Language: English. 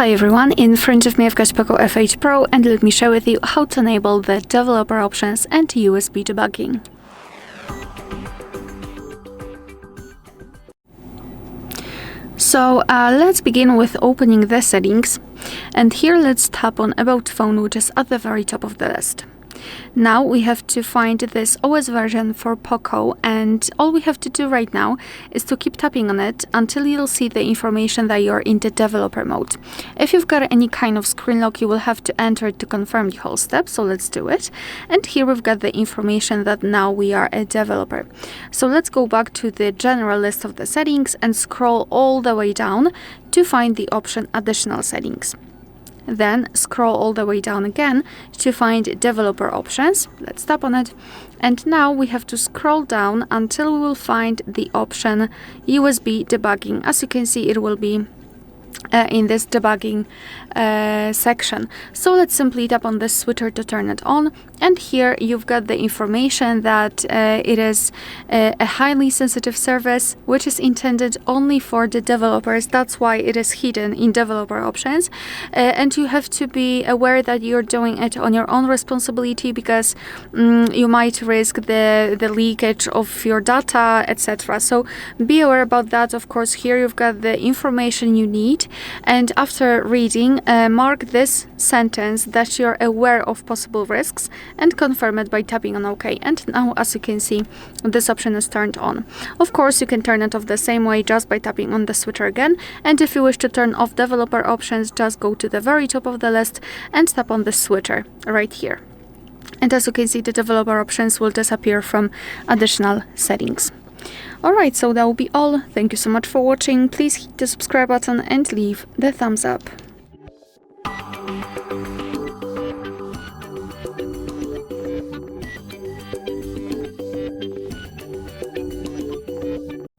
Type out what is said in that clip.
Hi everyone, in front of me I've got POCO F8 Pro and let me share with you how to enable the developer options and USB debugging. So let's begin with opening the settings, and here let's tap on About Phone, which is at the very top of the list. Now we have to find this OS version for POCO, and all we have to do right now is to keep tapping on it until you'll see the information that you're in the developer mode. If you've got any kind of screen lock, you will have to enter it to confirm the whole step, so let's do it. And here we've got the information that now we are a developer. So let's go back to the general list of the settings and scroll all the way down to find the option Additional Settings. Then scroll all the way down again to find developer options. Let's tap on it. And now we have to scroll down until we will find the option USB Debugging. As you can see, it will be in this debugging section. So let's simply tap on this switcher to turn it on, and here you've got the information that it is a highly sensitive service which is intended only for the developers. That's why it is hidden in developer options, and you have to be aware that you're doing it on your own responsibility, because you might risk the leakage of your data, etc. So be aware about that. Of course, here you've got the information you need, and after reading, mark this sentence that you're aware of possible risks and confirm it by tapping on OK. And now, as you can see, this option is turned on. Of course, you can turn it off the same way, just by tapping on the switcher again. And if you wish to turn off developer options, just go to the very top of the list and tap on the switcher right here. And as you can see, the developer options will disappear from additional settings. Alright, so that will be all. Thank you so much for watching. Please hit the subscribe button and leave the thumbs up.